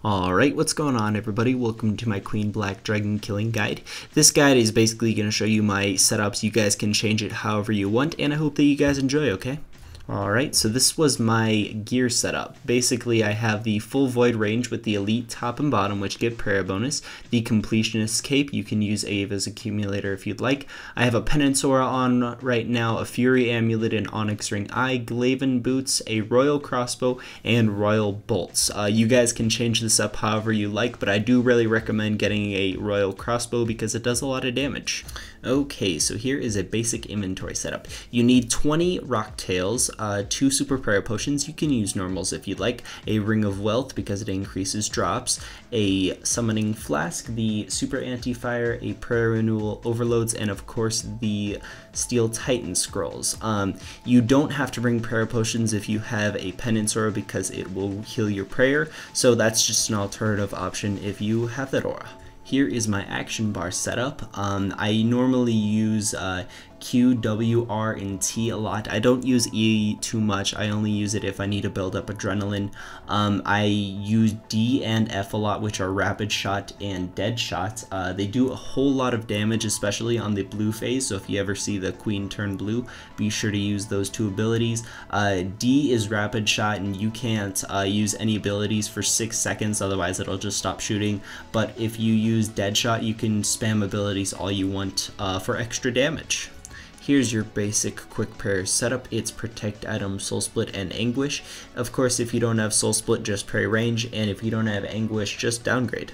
Alright, what's going on everybody? Welcome to my Queen Black Dragon Killing Guide. This guide is basically going to show you my setups. You guys can change it however you want, and I hope that you guys enjoy, okay? Alright, so this was my gear setup. Basically, I have the full void range with the elite top and bottom, which give prayer bonus. The completionist cape, you can use Ava's accumulator if you'd like. I have a penance aura on right now, a fury amulet, an onyx ring eye, glaven boots, a royal crossbow, and royal bolts. You guys can change this up however you like, but I do really recommend getting a royal crossbow because it does a lot of damage. Okay, so here is a basic inventory setup. You need 20 rock tails, 2 super prayer potions, you can use normals if you'd like, a ring of wealth because it increases drops, a summoning flask, the super anti-fire, a prayer renewal overloads, and of course the steel titan scrolls. You don't have to bring prayer potions if you have a penance aura because it will heal your prayer, so that's just an alternative option if you have that aura. Here is my action bar setup. I normally use Q, W, R, and T a lot. I don't use E too much. I only use it if I need to build up adrenaline. I use D and F a lot, which are rapid shot and dead shot. They do a whole lot of damage, especially on the blue phase, so if you ever see the queen turn blue, be sure to use those two abilities. D is rapid shot, and you can't use any abilities for 6 seconds, otherwise it'll just stop shooting. But if you use dead shot, you can spam abilities all you want for extra damage. Here's your basic quick prayer setup. It's protect item, soul split, and anguish. Of course, if you don't have soul split, just pray range, and if you don't have anguish, just downgrade.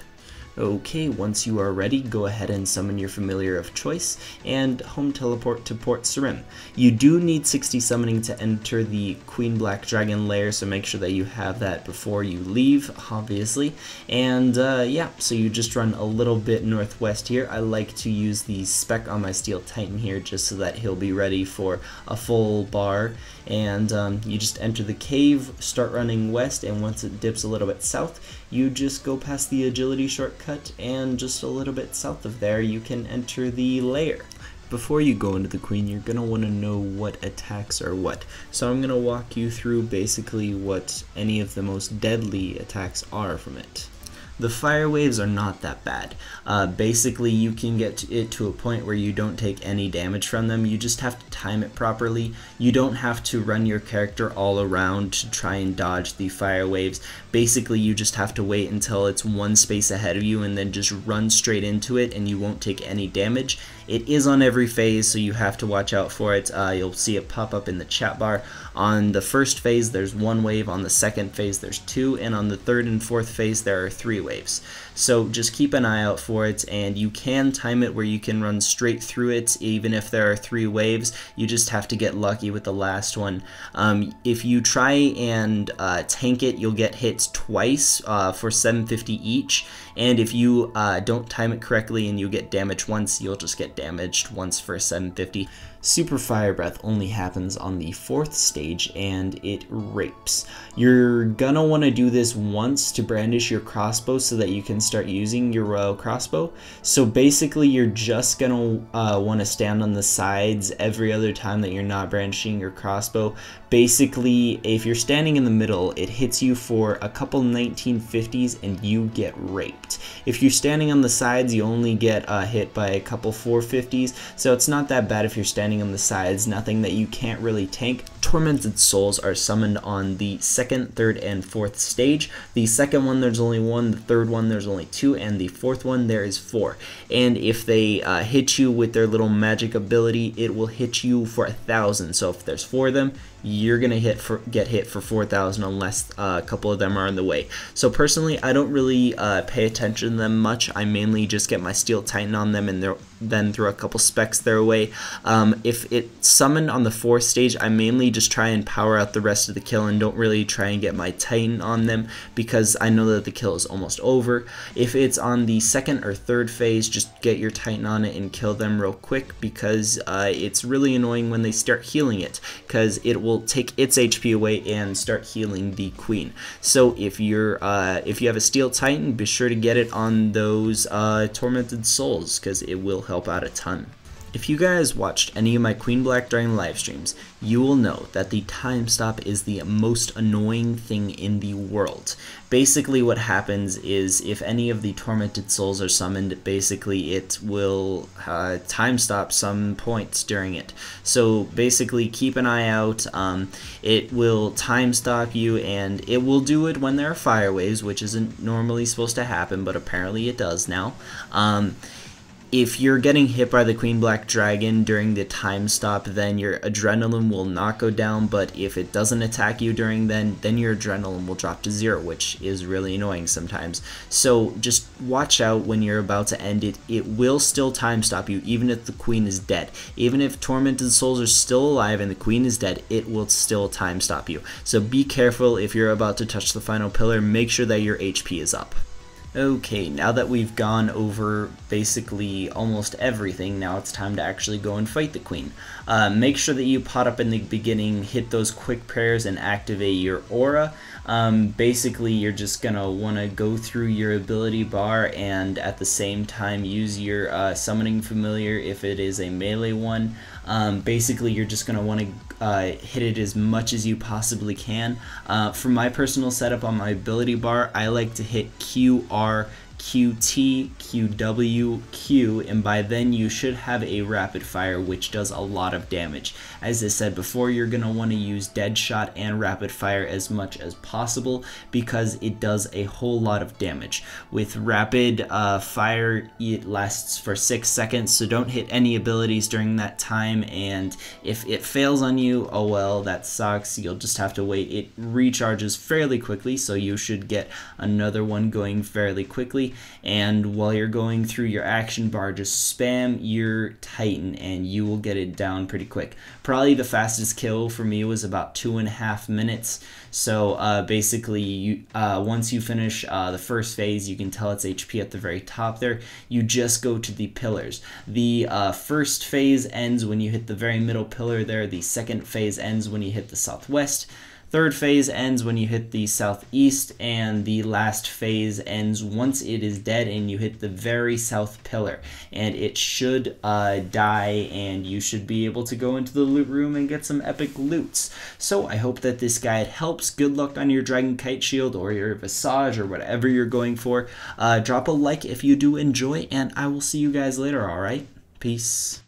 Okay, once you are ready, go ahead and summon your familiar of choice and home teleport to Port Sarim. You do need 60 summoning to enter the Queen Black Dragon lair, so make sure that you have that before you leave, obviously. And yeah, so you just run a little bit northwest here. I like to use the spec on my Steel Titan here just so that he'll be ready for a full bar. And you just enter the cave, start running west, and once it dips a little bit south, you just go past the agility shortcut, and just a little bit south of there you can enter the lair. Before you go into the queen, you're going to want to know what attacks are what. So I'm going to walk you through basically what any of the most deadly attacks are from it. The fire waves are not that bad. Basically, you can get it to a point where you don't take any damage from them. You just have to time it properly. You don't have to run your character all around to try and dodge the fire waves. Basically, you just have to wait until it's one space ahead of you and then just run straight into it, and you won't take any damage. It is on every phase, so you have to watch out for it. You'll see it pop up in the chat bar. On the first phase, there's 1 wave. On the second phase, there's 2. And on the third and fourth phase, there are 3 waves. So just keep an eye out for it, and you can time it where you can run straight through it even if there are 3 waves. You just have to get lucky with the last one. If you try and tank it, you'll get hits twice for 750 each, and if you don't time it correctly and you get damaged once, you'll just get damaged once for 750. Super Fire Breath only happens on the 4th stage, and it rapes. You're gonna want to do this once to brandish your crossbow so that you can start using your royal crossbow. So basically you're just gonna want to stand on the sides every other time that you're not brandishing your crossbow. Basically, if you're standing in the middle, it hits you for a couple 1950s and you get raped. If you're standing on the sides, you only get hit by a couple 450s, so it's not that bad if you're standing on the sides, nothing that you can't really tank. Tormented souls are summoned on the 2nd, 3rd, and 4th stage. The second one there's only 1, the third one there's only 2, and the 4th one there is 4. And if they hit you with their little magic ability, it will hit you for 1,000. So if there's 4 of them, you're gonna get hit for 4,000 unless a couple of them are in the way. So personally, I don't really pay attention to them much. I mainly just get my Steel Titan on them and then throw a couple specs their way. If it's summoned on the 4th stage, I mainly just try and power out the rest of the kill and don't really try and get my Titan on them because I know that the kill is almost over. If it's on the 2nd or 3rd phase, just get your Titan on it and kill them real quick because it's really annoying when they start healing it, because it will take its HP away and start healing the queen. So if you have a Steel Titan, be sure to get it on those tormented souls because it will help out a ton. If you guys watched any of my Queen Black Dragon live streams, you will know that the time stop is the most annoying thing in the world. Basically what happens is if any of the tormented souls are summoned, basically it will time stop some points during it. So basically keep an eye out. It will time stop you, and it will do it when there are fire waves, which isn't normally supposed to happen, but apparently it does now. If you're getting hit by the Queen Black Dragon during the time stop, then your adrenaline will not go down, but if it doesn't attack you during then your adrenaline will drop to 0, which is really annoying sometimes. So just watch out when you're about to end it. It will still time stop you even if the Queen is dead. Even if tormented souls are still alive and the Queen is dead, it will still time stop you. So be careful if you're about to touch the final pillar. Make sure that your HP is up. Okay, now that we've gone over basically almost everything, now it's time to actually go and fight the Queen. Make sure that you pot up in the beginning, hit those quick prayers, and activate your aura. Basically, you're just gonna want to go through your ability bar and at the same time use your summoning familiar if it is a melee one. Basically, you're just gonna want to hit it as much as you possibly can. For my personal setup on my ability bar, I like to hit QR, QT, QW, Q, and by then you should have a rapid fire, which does a lot of damage. As I said before, you're going to want to use dead shot and rapid fire as much as possible because it does a whole lot of damage. With rapid fire, it lasts for 6 seconds, so don't hit any abilities during that time, and if it fails on you, oh well, that sucks. You'll just have to wait. It recharges fairly quickly, so you should get another one going fairly quickly. And while you're going through your action bar, just spam your Titan and you will get it down pretty quick. Probably the fastest kill for me was about 2.5 minutes. So basically, once you finish the first phase, you can tell its HP at the very top there. You just go to the pillars. The first phase ends when you hit the very middle pillar there. The second phase ends when you hit the southwest. Third phase ends when you hit the southeast, and the last phase ends once it is dead and you hit the very south pillar. And it should die, and you should be able to go into the loot room and get some epic loots. So I hope that this guide helps. Good luck on your Dragon Kite Shield or your Visage or whatever you're going for. Drop a like if you do enjoy, and I will see you guys later, alright? Peace.